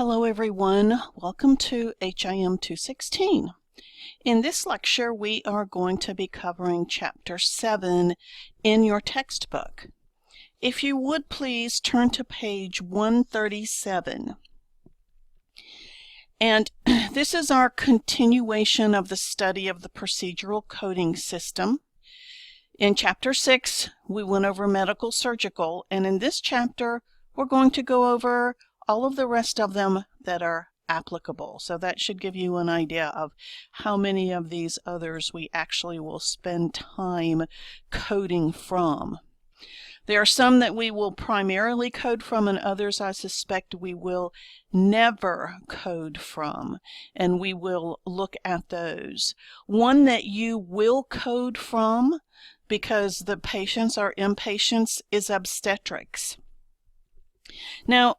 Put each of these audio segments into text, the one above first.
Hello everyone, welcome to HIM 216. In this lecture we are going to be covering Chapter 7 in your textbook. If you would please turn to page 137. And this is our continuation of the study of the procedural coding system. In Chapter 6 we went over medical surgical, and in this chapter we're going to go over all of the rest of them that are applicable. So that should give you an idea of how many of these others we actually will spend time coding from. There are some that we will primarily code from, and others I suspect we will never code from, and we will look at those. One that you will code from, because the patients are inpatients, is obstetrics. Now,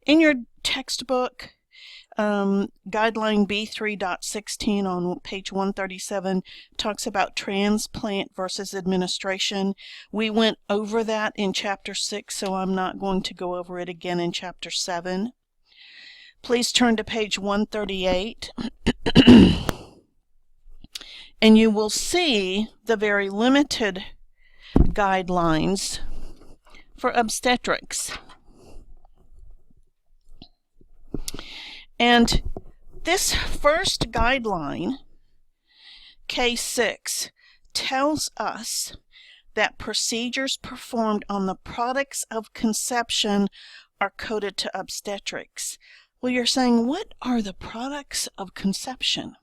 in your textbook, guideline B3.16 on page 137 talks about transplant versus administration. We went over that in Chapter 6, so I'm not going to go over it again in Chapter 7. Please turn to page 138, and you will see the very limited guidelines for obstetrics. And this first guideline, K6, tells us that procedures performed on the products of conception are coded to obstetrics. Well, you're saying, what are the products of conception?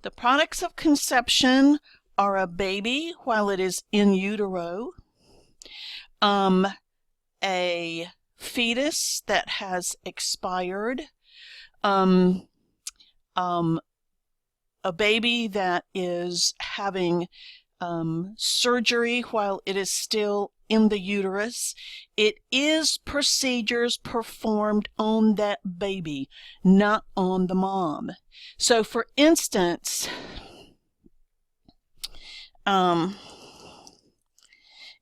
The products of conception are a baby while it is in utero, a fetus that has expired, a baby that is having surgery while it is still in the uterus. It is procedures performed on that baby, not on the mom. So for instance,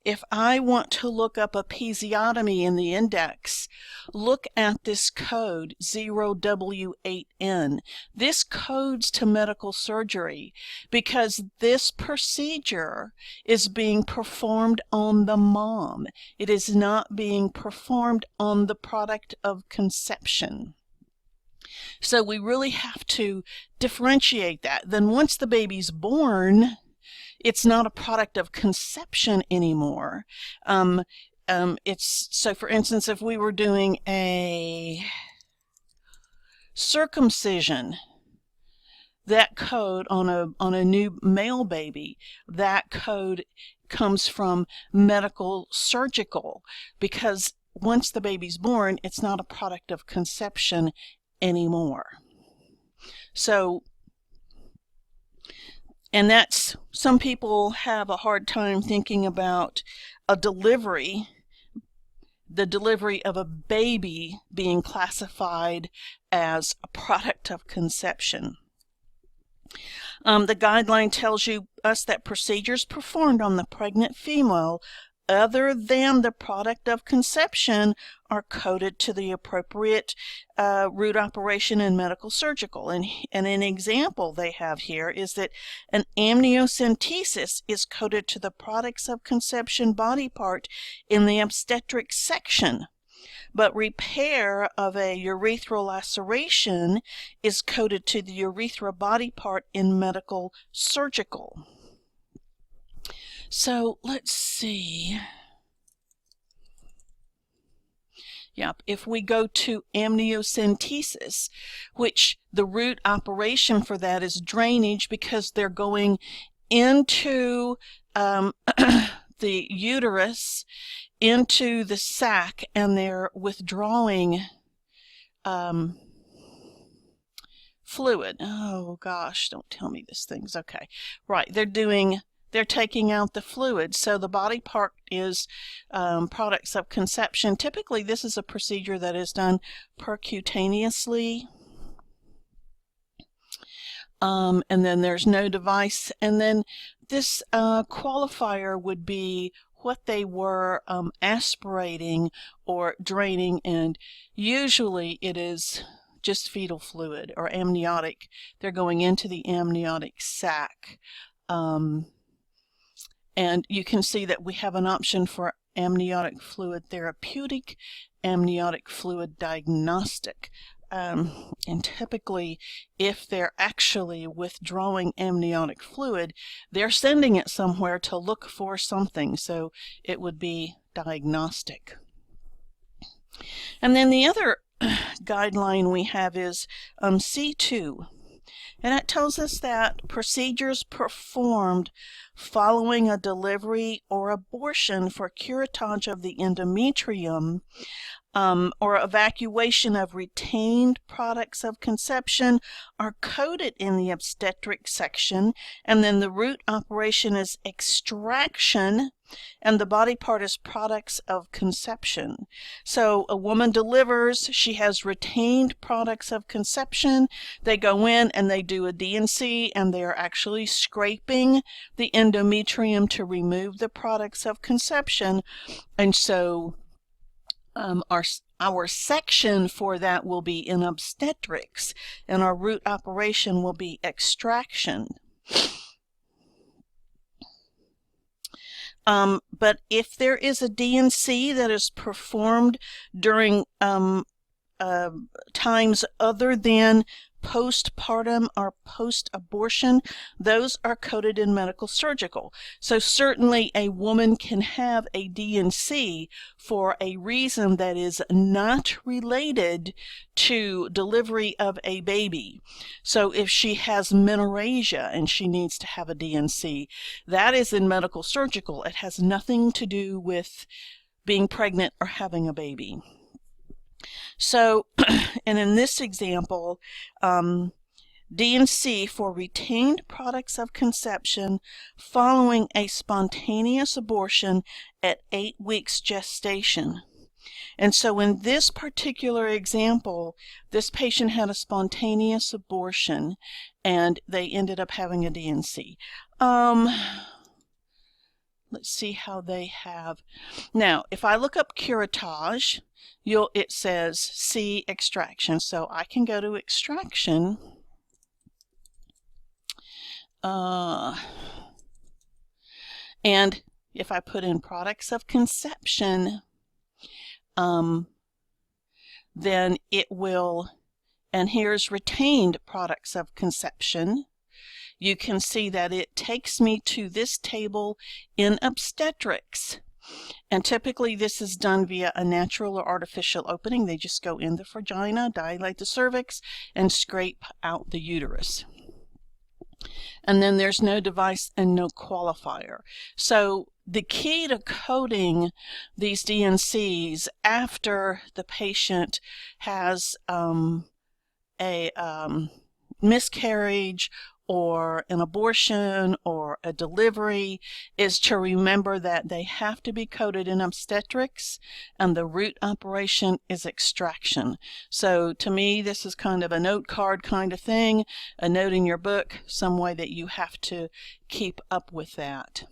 if I want to look up episiotomy in the index, look at this code 0W8N. This codes to medical surgery because this procedure is being performed on the mom. It is not being performed on the product of conception. So we really have to differentiate that. Then once the baby's born, it's not a product of conception anymore. So for instance, if we were doing a circumcision, that code on a new male baby, that code comes from medical surgical, because once the baby's born, it's not a product of conception anymore. So, and that's, some people have a hard time thinking about a delivery, the delivery of a baby being classified as a product of conception. The guideline tells us that procedures performed on the pregnant female other than the product of conception are coded to the appropriate root operation in medical surgical. And an example they have here is that an amniocentesis is coded to the products of conception body part in the obstetric section, but repair of a urethral laceration is coded to the urethra body part in medical surgical. So let's see. Yep, if we go to amniocentesis, which the root operation for that is drainage, because they're going into the uterus, into the sac, and they're withdrawing fluid. Oh gosh, don't tell me this thing's okay. Right, they're taking out the fluid, so the body part is products of conception. Typically, this is a procedure that is done percutaneously, and then there's no device. And then this qualifier would be what they were aspirating or draining, and usually it is just fetal fluid or amniotic. They're going into the amniotic sac. And you can see that we have an option for amniotic fluid therapeutic, amniotic fluid diagnostic. And typically, if they're actually withdrawing amniotic fluid, they're sending it somewhere to look for something, so it would be diagnostic. And then the other guideline we have is C2, and it tells us that procedures performed following a delivery or abortion for curettage of the endometrium or evacuation of retained products of conception are coded in the obstetric section, and then the root operation is extraction, and the body part is products of conception. So a woman delivers, she has retained products of conception, they go in and they do a D&C, and they are actually scraping the endometrium to remove the products of conception. And so our section for that will be in obstetrics, and our root operation will be extraction. But if there is a D&C that is performed during times other than postpartum or post-abortion, those are coded in medical surgical. So certainly a woman can have a D&C for a reason that is not related to delivery of a baby. So if she has menorrhagia and she needs to have a D&C, that is in medical surgical. It has nothing to do with being pregnant or having a baby. So, and in this example, D&C for retained products of conception following a spontaneous abortion at 8 weeks gestation. And so in this particular example, this patient had a spontaneous abortion and they ended up having a D&C. Let's see how they have. Now, if I look up curettage, it says C extraction. So I can go to extraction. And if I put in products of conception, then it will, and here's retained products of conception. You can see that it takes me to this table in obstetrics. And typically this is done via a natural or artificial opening. They just go in the vagina, dilate the cervix, and scrape out the uterus. And then there's no device and no qualifier. So the key to coding these D&Cs after the patient has a miscarriage or an abortion or a delivery is to remember that they have to be coded in obstetrics, and the root operation is extraction. So to me, this is kind of a note card kind of thing, a note in your book, some way that you have to keep up with that.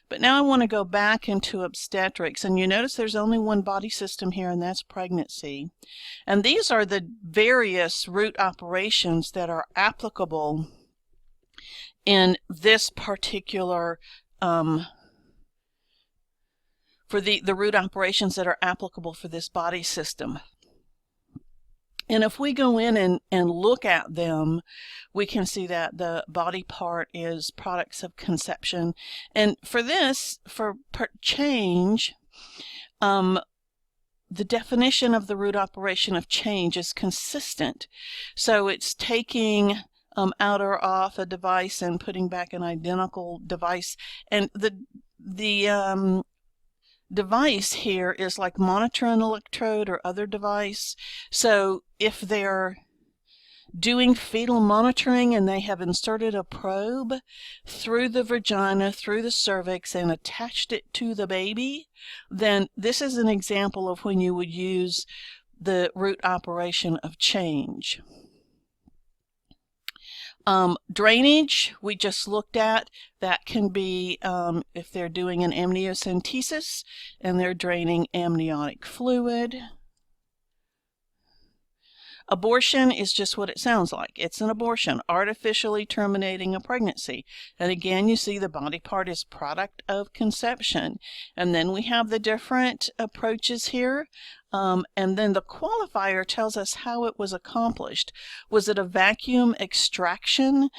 But now I want to go back into obstetrics, and you notice there's only one body system here, and that's pregnancy. And these are the various root operations that are applicable in this particular, for the root operations that are applicable for this body system. And if we go in and look at them, we can see that the body part is products of conception. And for this, for change, the definition of the root operation of change is consistent. So it's taking out or off a device and putting back an identical device. And the device here is like monitor and electrode or other device. So if they're doing fetal monitoring and they have inserted a probe through the vagina, through the cervix, and attached it to the baby, then this is an example of when you would use the root operation of change. Drainage, we just looked at. That can be if they're doing an amniocentesis and they're draining amniotic fluid. Abortion is just what it sounds like. It's an abortion, artificially terminating a pregnancy. And again, you see the body part is product of conception. And then we have the different approaches here. And then the qualifier tells us how it was accomplished. Was it a vacuum extraction?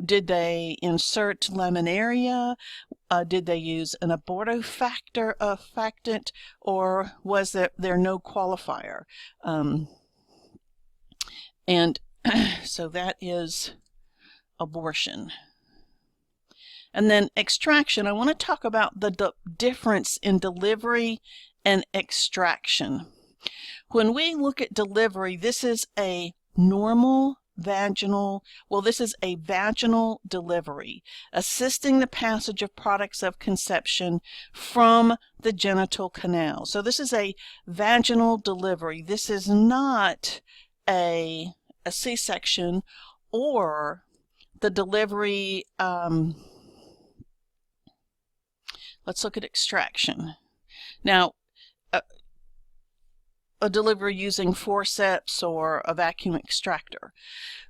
Did they insert laminaria? Did they an abortifactant, or was there no qualifier? And so that is abortion. And then extraction, I want to talk about the difference in delivery and extraction. When we look at delivery, this is a normal vaginal, this is a vaginal delivery, assisting the passage of products of conception from the genital canal. So this is a vaginal delivery. This is not a C-section or the delivery. Let's look at extraction. Now, a delivery using forceps or a vacuum extractor.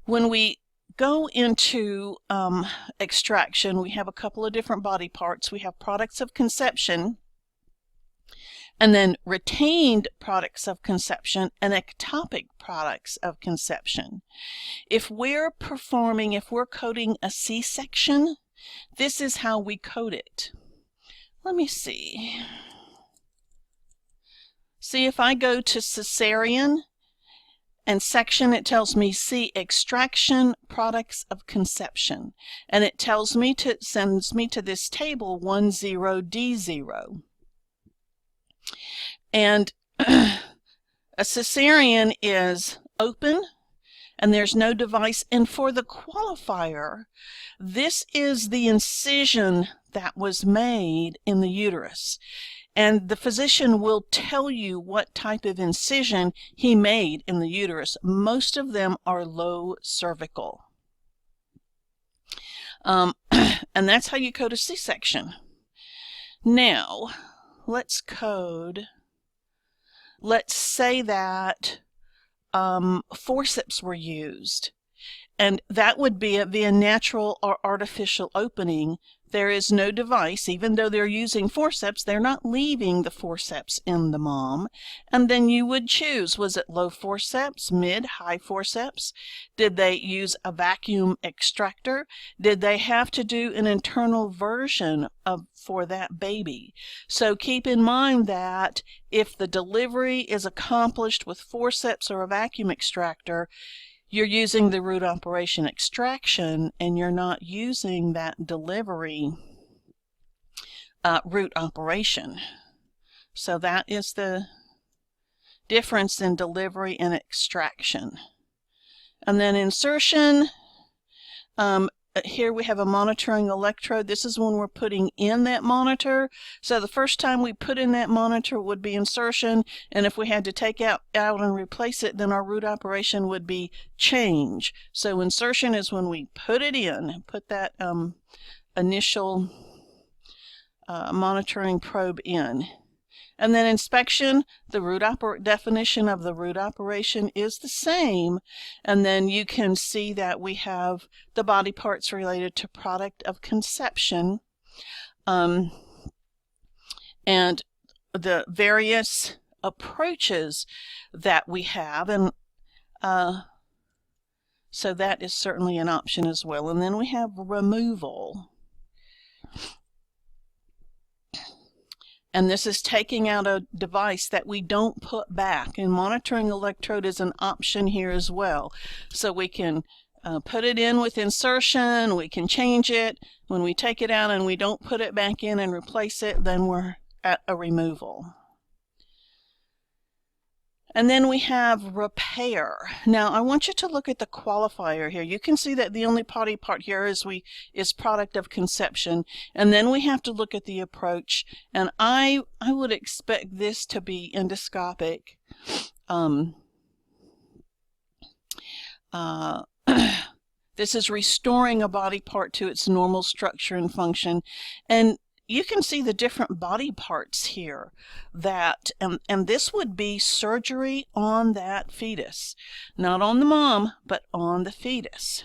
When we go into extraction, we have a couple of different body parts. We have products of conception, and then retained products of conception and ectopic products of conception. If we're coding a C-section, this is how we code it. Let me see. See, if I go to cesarean and section, it tells me C, extraction products of conception. And it tells me sends me to this table 10D0. And a cesarean is open and there's no device. And for the qualifier, this is the incision that was made in the uterus. And the physician will tell you what type of incision he made in the uterus. Most of them are low cervical. And that's how you code a C-section. Now, let's say that forceps were used, and that would be via natural or artificial opening. There is no device. Even though they're using forceps, they're not leaving the forceps in the mom. And then you would choose, was it low forceps, mid, high forceps? Did they use a vacuum extractor? Did they have to do an internal version for that baby? So keep in mind that if the delivery is accomplished with forceps or a vacuum extractor, you're using the root operation extraction, and you're not using that delivery root operation. So that is the difference in delivery and extraction. And then insertion, here we have a monitoring electrode. This is when we're putting in that monitor. So the first time we put in that monitor would be insertion, and if we had to take out and replace it, then our root operation would be change. So insertion is when we put it in, put that initial monitoring probe in. And then inspection, the definition of the root operation is the same. And then you can see that we have the body parts related to product of conception, and the various approaches that we have. And so that is certainly an option as well. And then we have removal. And this is taking out a device that we don't put back. And monitoring electrode is an option here as well. So we can put it in with insertion, we can change it. When we take it out and we don't put it back in and replace it, then we're at a removal. And then we have repair. Now I want you to look at the qualifier here. You can see that the only body part here is product of conception, and then we have to look at the approach. And I would expect this to be endoscopic. This is restoring a body part to its normal structure and function. And you can see the different body parts here that, and this would be surgery on that fetus. Not on the mom, but on the fetus.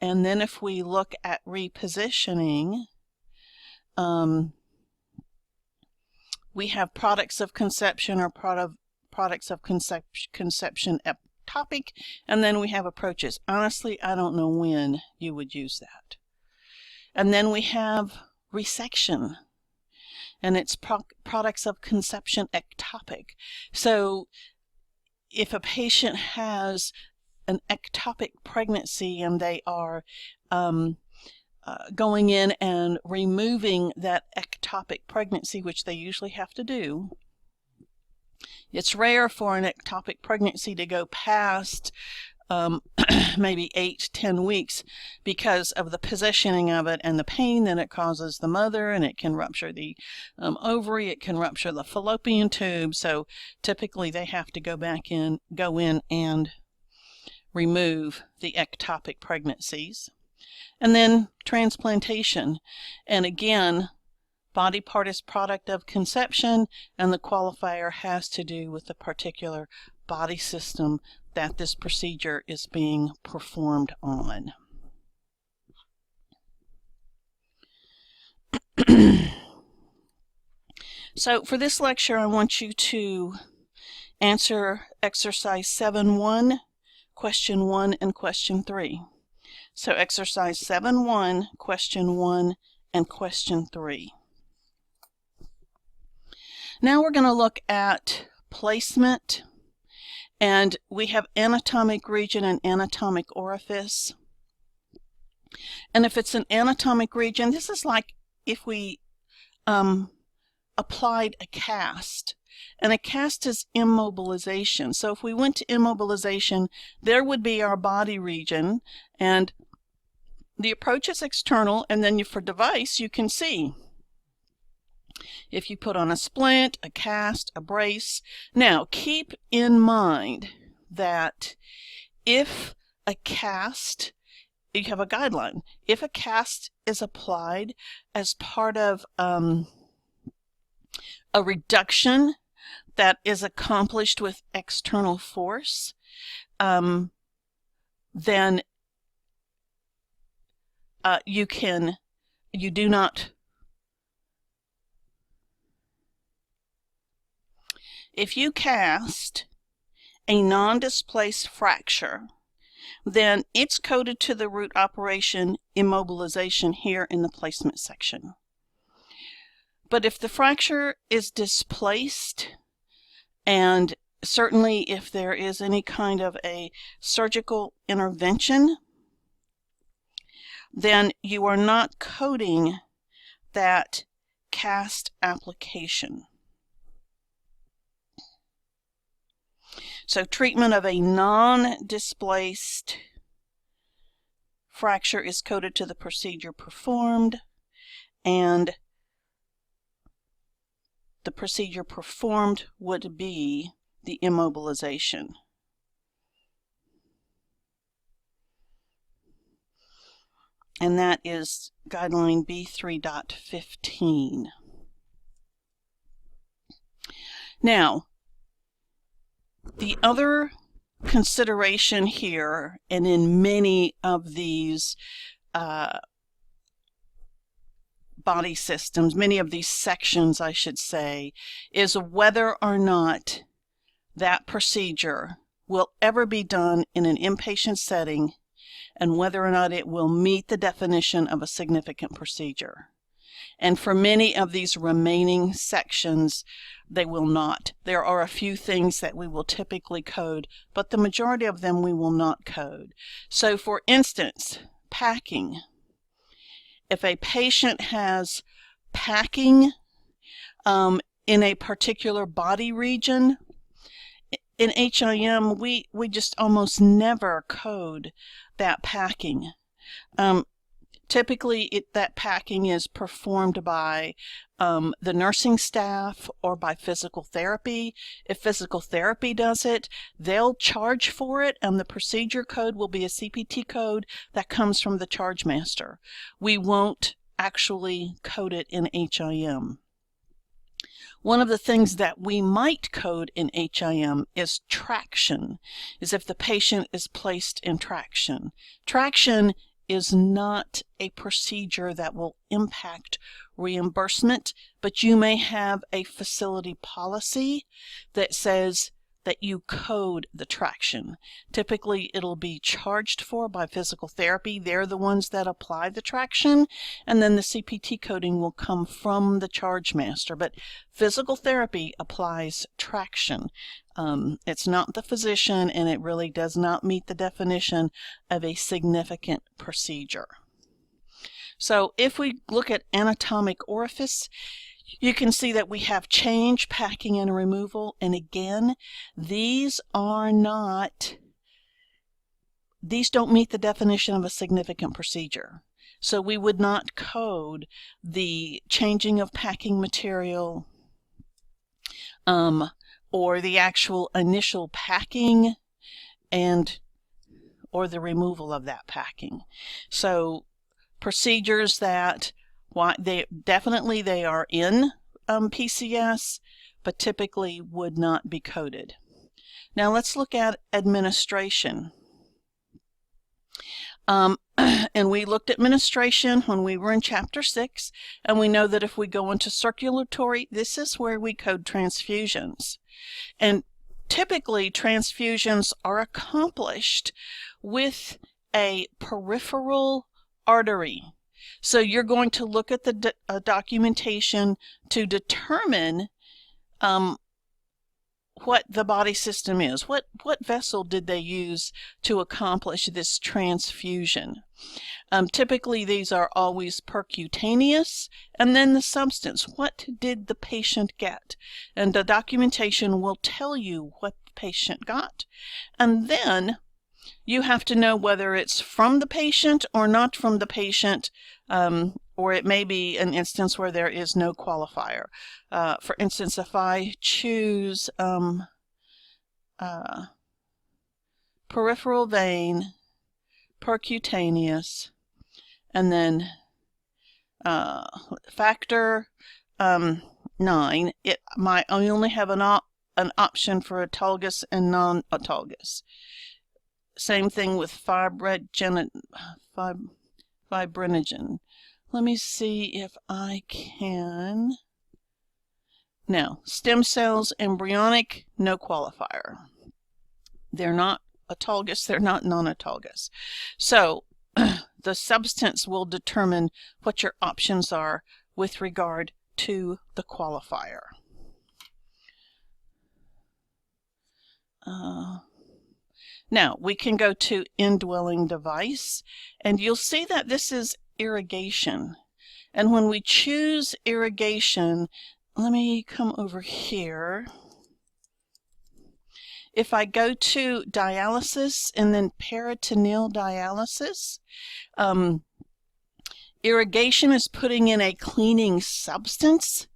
And then if we look at repositioning, we have products of conception or products of conception ectopic, and then we have approaches. Honestly, I don't know when you would use that. And then we have resection, and it's products of conception ectopic. So if a patient has an ectopic pregnancy and they are going in and removing that ectopic pregnancy, which they usually have to do, it's rare for an ectopic pregnancy to go past maybe 8-10 weeks because of the positioning of it and the pain that it causes the mother, and it can rupture the ovary, it can rupture the fallopian tube. So typically they have to go in and remove the ectopic pregnancies. And then transplantation, and again, body part is product of conception, and the qualifier has to do with the particular body system that this procedure is being performed on. So for this lecture, I want you to answer exercise 7.1, question 1, and question 3. So exercise 7.1, question 1, and question 3. Now we're going to look at placement, and we have anatomic region and anatomic orifice. And if it's an anatomic region, this is like if we applied a cast. And a cast is immobilization. So if we went to immobilization, there would be our body region, and the approach is external, and then for device you can see if you put on a splint, a cast, a brace. Now keep in mind that if a cast, you have a guideline, if a cast is applied as part of a reduction that is accomplished with external force, then you do not, if you cast a non-displaced fracture, then it's coded to the root operation immobilization here in the placement section. But if the fracture is displaced, and certainly if there is any kind of a surgical intervention, then you are not coding that cast application. So treatment of a non-displaced fracture is coded to the procedure performed, and the procedure performed would be the immobilization. And that is guideline B3.15. Now, the other consideration here, and in many of these body systems, many of these sections I should say, is whether or not that procedure will ever be done in an inpatient setting, and whether or not it will meet the definition of a significant procedure. And for many of these remaining sections, they will not. There are a few things that we will typically code, but the majority of them we will not code. So for instance, packing. If a patient has packing in a particular body region, in HIM we just almost never code that packing. Typically, that packing is performed by the nursing staff or by physical therapy. If physical therapy does it, they'll charge for it, and the procedure code will be a CPT code that comes from the charge master. We won't actually code it in HIM. One of the things that we might code in HIM is traction, is if the patient is placed in traction. Traction is not a procedure that will impact reimbursement, but you may have a facility policy that says that you code the traction. Typically, it'll be charged for by physical therapy. They're the ones that apply the traction, and then the CPT coding will come from the charge master. But physical therapy applies traction. It's not the physician, and it really does not meet the definition of a significant procedure. So if we look at anatomic orifice, you can see that we have change, packing, and removal. And again, these don't meet the definition of a significant procedure. So we would not code the changing of packing material or the actual initial packing or the removal of that packing. So procedures that they are in PCS, but typically would not be coded. Now let's look at administration. And we looked at administration when we were in Chapter 6, and we know that if we go into circulatory, this is where we code transfusions. And typically transfusions are accomplished with a peripheral artery. So you're going to look at the documentation to determine what the body system is. What vessel did they use to accomplish this transfusion? Typically, these are always percutaneous, and then the substance. What did the patient get? And the documentation will tell you what the patient got. And then you have to know whether it's from the patient or not from the patient, or it may be an instance where there is no qualifier. For instance, if I choose peripheral vein, percutaneous, and then factor 9, I only have an option for autologous and non-autologous. Same thing with fibrinogen. Let me see if I can. Now, stem cells, embryonic, no qualifier. They're not autologous, they're not non-autologous. So the substance will determine what your options are with regard to the qualifier. Now, we can go to indwelling device, and you'll see that this is irrigation. And when we choose irrigation, let me come over here. If I go to dialysis and then peritoneal dialysis, irrigation is putting in a cleaning substance.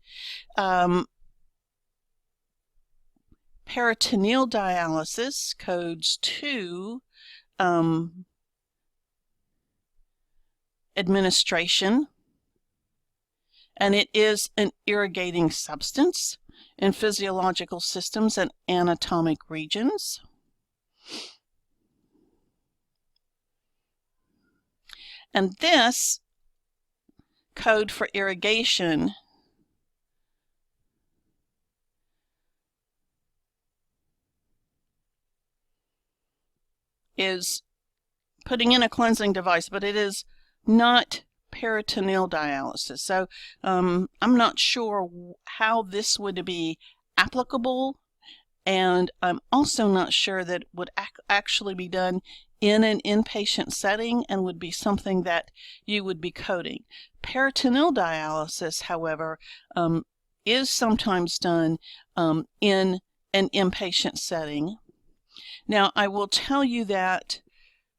Peritoneal dialysis codes to administration, and it is an irrigating substance in physiological systems and anatomic regions. And this code for irrigation is putting in a cleansing device, but it is not peritoneal dialysis. So I'm not sure how this would be applicable, and I'm also not sure that it would actually be done in an inpatient setting and would be something that you would be coding. Peritoneal dialysis, however, is sometimes done in an inpatient setting. Now, I will tell you that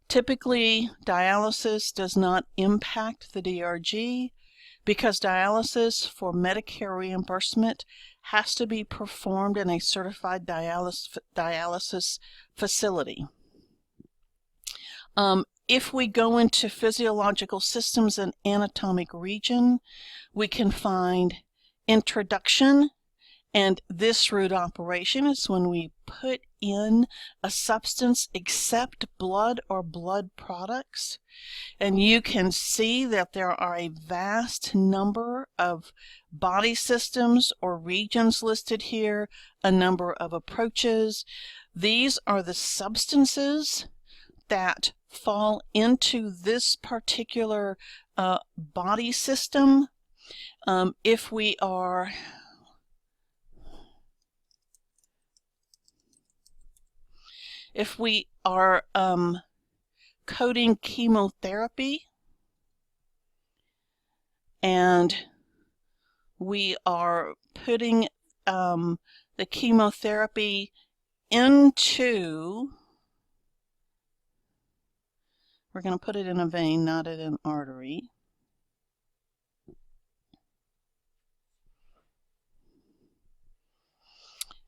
Typically, dialysis does not impact the DRG because dialysis for Medicare reimbursement has to be performed in a certified dialysis facility. If we go into physiological systems and anatomic region, we can find introduction, and this route operation is when we put in a substance except blood or blood products. And you can see that there are a vast number of body systems or regions listed here, a number of approaches. These are the substances that fall into this particular body system. If we are coding chemotherapy and we are putting the chemotherapy into, we're going to put it in a vein, not in an artery.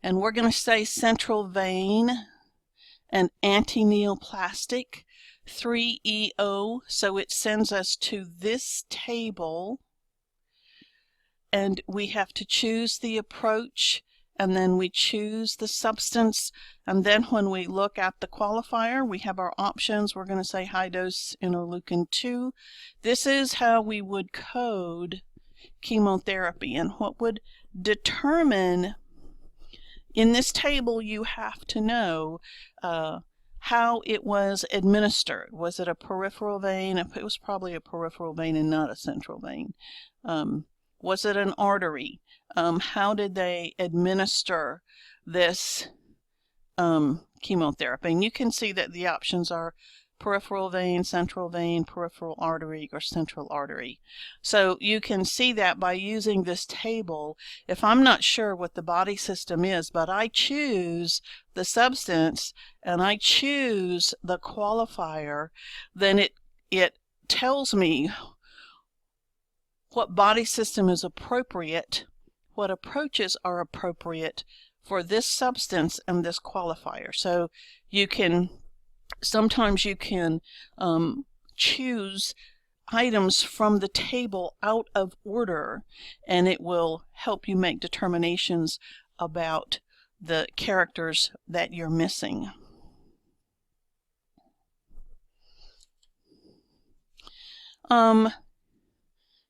And we're going to say central vein and antineoplastic 3EO, so it sends us to this table, and we have to choose the approach, and then we choose the substance, and then when we look at the qualifier, we have our options. We're going to say high dose interleukin 2. This is how we would code chemotherapy, and what would determine in this table, you have to know how it was administered. Was it a peripheral vein? It was probably a peripheral vein and not a central vein. Was it an artery? How did they administer this chemotherapy? And you can see that the options are peripheral vein, peripheral artery, or central artery. So you can see that by using this table. If I'm not sure what the body system is, but I choose the substance and I choose the qualifier, then it tells me what body system is appropriate, what approaches are appropriate for this substance and this qualifier. So you can sometimes you can choose items from the table out of order, and it will help you make determinations about the characters that you're missing.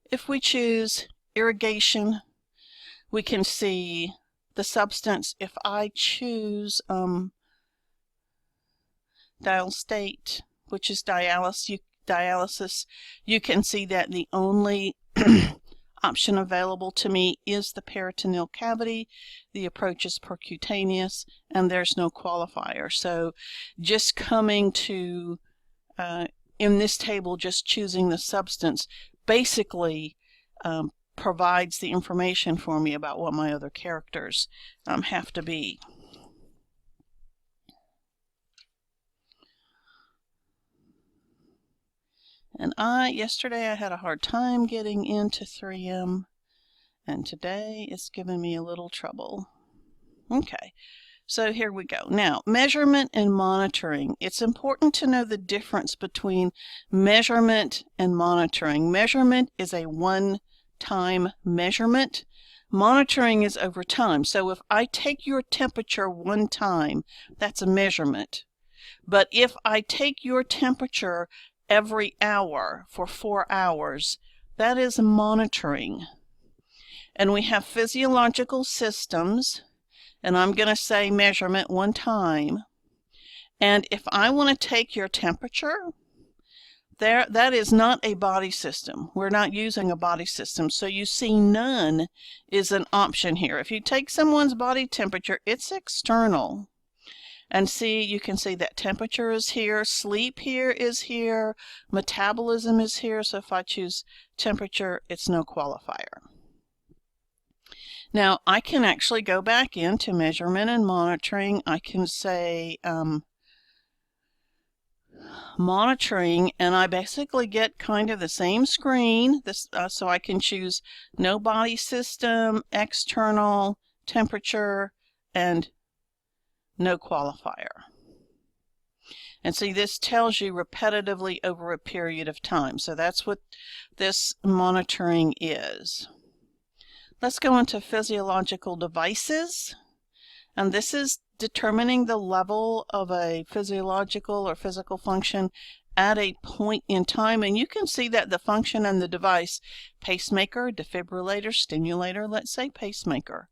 If we choose irrigation, we can see the substance. If I choose Dialstate, which is dialysis, you can see that the only option available to me is the peritoneal cavity. The approach is percutaneous, and there's no qualifier. So just coming to, in this table, just choosing the substance basically provides the information for me about what my other characters have to be. And yesterday I had a hard time getting into 3M, and today it's given me a little trouble. Okay, so here we go. Now, measurement and monitoring. It's important to know the difference between measurement and monitoring. Measurement is a one-time measurement. Monitoring is over time. So if I take your temperature one time, that's a measurement. But if I take your temperature every hour for 4 hours, that is monitoring. And we have physiological systems, and I'm going to say measurement one time. And if I want to take your temperature, that is not a body system. We're not using a body system. So you see none is an option here. If you take someone's body temperature, it's external. And see, you can see that temperature is here, sleep here is here, metabolism is here. So if I choose temperature, it's no qualifier. Now, I can actually go back into measurement and monitoring. I can say monitoring, and I basically get kind of the same screen. So I can choose no body system, external, temperature, and no qualifier. And see, this tells you repetitively over a period of time. So that's what this monitoring is. Let's go into physiological devices. And this is determining the level of a physiological or physical function at a point in time. And you can see that the function and the device, pacemaker, defibrillator, stimulator, let's say pacemaker.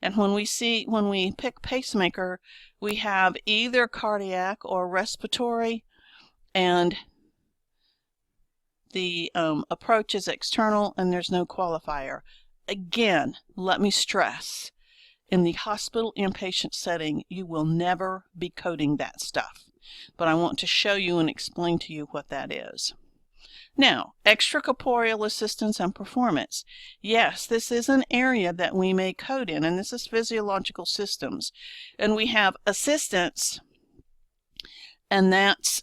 And when we pick pacemaker, we have either cardiac or respiratory, and the approach is external, and there's no qualifier. Again, let me stress, in the hospital inpatient setting, you will never be coding that stuff. But I want to show you and explain to you what that is. Now, extracorporeal assistance and performance. Yes, this is an area that we may code in, and this is physiological systems. And we have assistance, and that's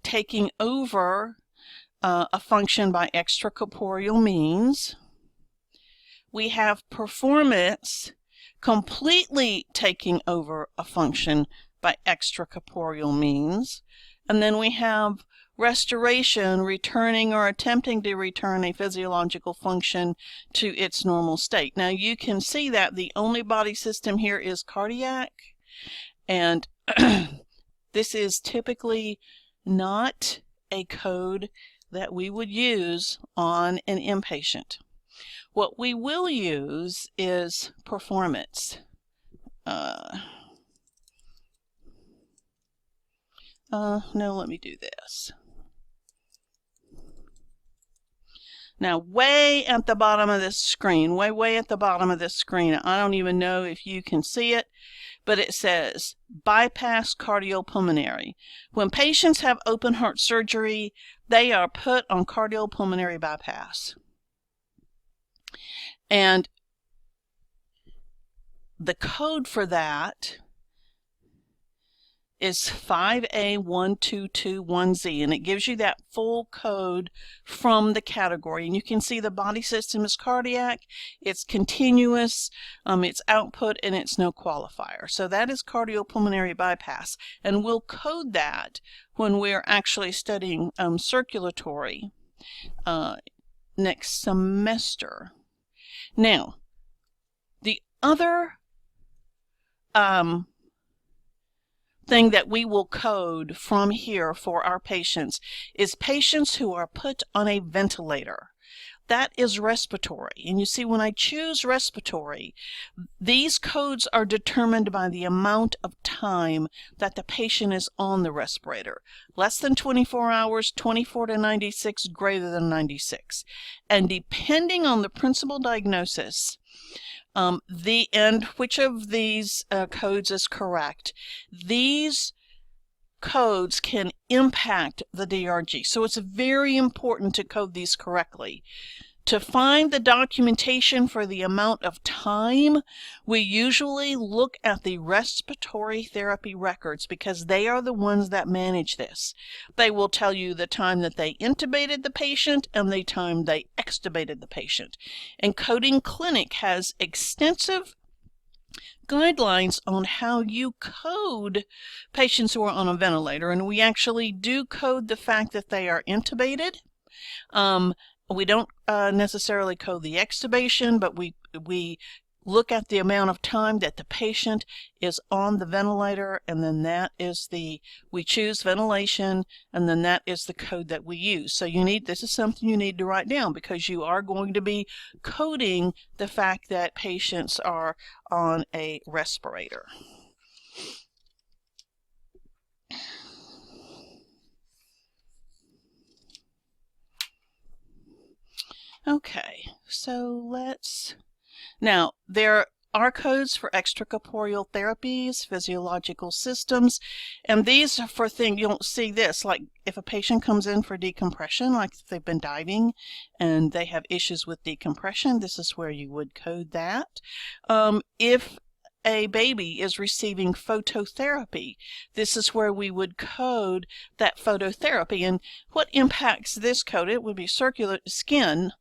taking over a function by extracorporeal means. We have performance, completely taking over a function by extracorporeal means. And then we have restoration, returning or attempting to return a physiological function to its normal state. Now you can see that the only body system here is cardiac, and this is typically not a code that we would use on an inpatient. What we will use is performance. No, let me do this. Now, way at the bottom of this screen, way at the bottom of this screen, I don't even know if you can see it, but it says bypass cardiopulmonary. When patients have open heart surgery, they are put on cardiopulmonary bypass. And the code for that is 5A1221Z, and it gives you that full code from the category. And you can see the body system is cardiac, it's continuous, it's output, and it's no qualifier. So that is cardiopulmonary bypass, and we'll code that when we're actually studying circulatory next semester. Now, the other thing that we will code from here for our patients is patients who are put on a ventilator. That is respiratory. And you see, when I choose respiratory, these codes are determined by the amount of time that the patient is on the respirator. Less than 24 hours, 24 to 96, greater than 96. And depending on the principal diagnosis, and which of these codes is correct, these codes can impact the DRG. So it's very important to code these correctly. To find the documentation for the amount of time, we usually look at the respiratory therapy records because they are the ones that manage this. They will tell you the time that they intubated the patient and the time they extubated the patient. And Coding Clinic has extensive guidelines on how you code patients who are on a ventilator, and we actually do code the fact that they are intubated. We don't necessarily code the extubation, but we look at the amount of time that the patient is on the ventilator, and then that is we choose ventilation, and then that is the code that we use. So this is something you need to write down, because you are going to be coding the fact that patients are on a respirator. Okay, so now there are codes for extracorporeal therapies, physiological systems, and these are for things, you don't see this, like if a patient comes in for decompression, like if they've been diving and they have issues with decompression, this is where you would code that. If a baby is receiving phototherapy, this is where we would code that phototherapy. And what impacts this code, it would be circular skin,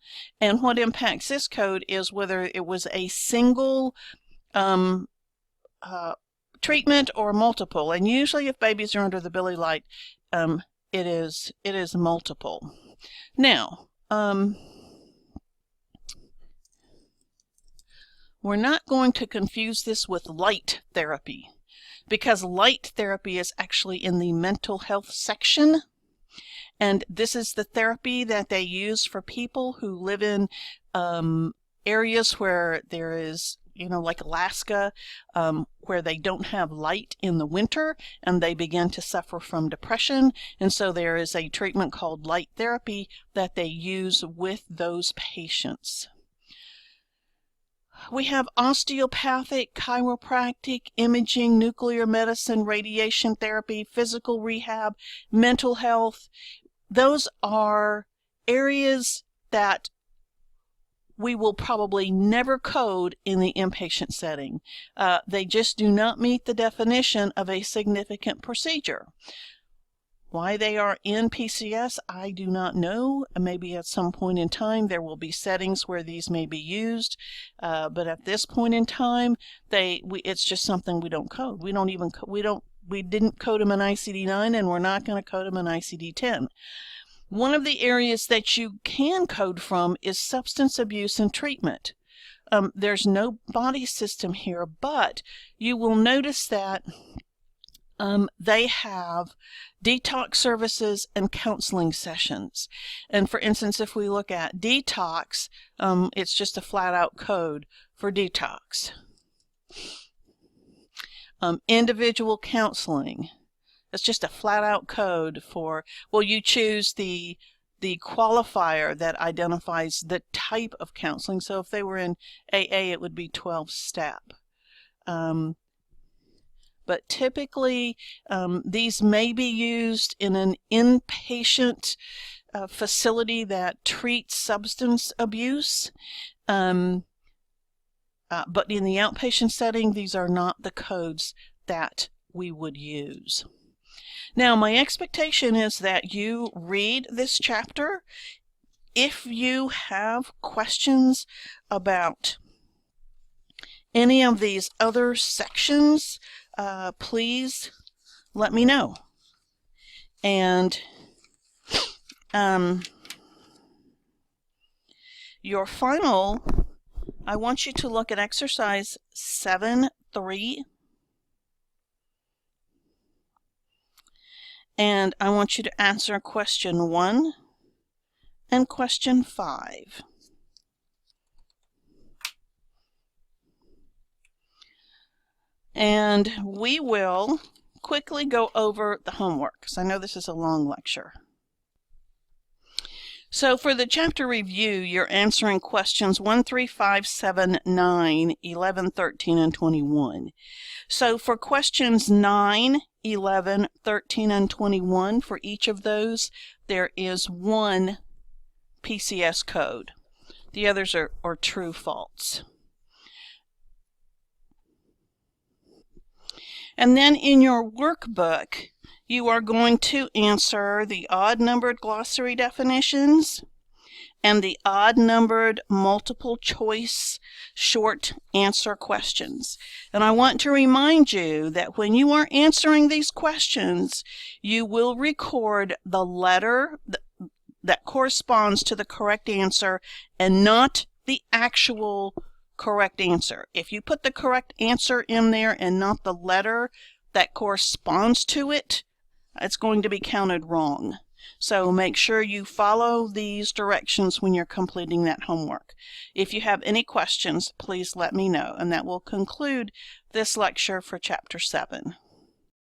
and what impacts this code is whether it was a single treatment or multiple. And usually if babies are under the Billy Light, it is multiple. Now, we're not going to confuse this with light therapy, because light therapy is actually in the mental health section, and this is the therapy that they use for people who live in areas where there is, like Alaska, where they don't have light in the winter and they begin to suffer from depression. And so there is a treatment called light therapy that they use with those patients. We have osteopathic, chiropractic, imaging, nuclear medicine, radiation therapy, physical rehab, mental health. Those are areas that we will probably never code in the inpatient setting. They just do not meet the definition of a significant procedure. Why they are in PCS, I do not know. Maybe at some point in time there will be settings where these may be used, but at this point in time, it's just something we don't code. We didn't code them in ICD-9, and we're not going to code them in ICD-10. One of the areas that you can code from is substance abuse and treatment. There's no body system here, but you will notice that they have detox services and counseling sessions. And for instance, if we look at detox, it's just a flat-out code for detox. Individual counseling, it's just a flat-out code for, well, you choose the qualifier that identifies the type of counseling. So if they were in AA, it would be 12-step. But typically, these may be used in an inpatient facility that treats substance abuse. But in the outpatient setting, these are not the codes that we would use. Now, my expectation is that you read this chapter. If you have questions about any of these other sections, please let me know. And your final, I want you to look at exercise 7.3, and I want you to answer question 1 and question 5. And we will quickly go over the homework, because I know this is a long lecture. So for the chapter review, you're answering questions 1, 3, 5, 7, 9, 11, 13, and 21. So for questions 9, 11, 13, and 21, for each of those, there is one PCS code. The others are true, false. And then in your workbook, you are going to answer the odd-numbered glossary definitions and the odd-numbered multiple choice short answer questions. And I want to remind you that when you are answering these questions, you will record the letter that corresponds to the correct answer and not the actual correct answer. If you put the correct answer in there and not the letter that corresponds to it, it's going to be counted wrong. So make sure you follow these directions when you're completing that homework. If you have any questions, please let me know, and that will conclude this lecture for Chapter 7.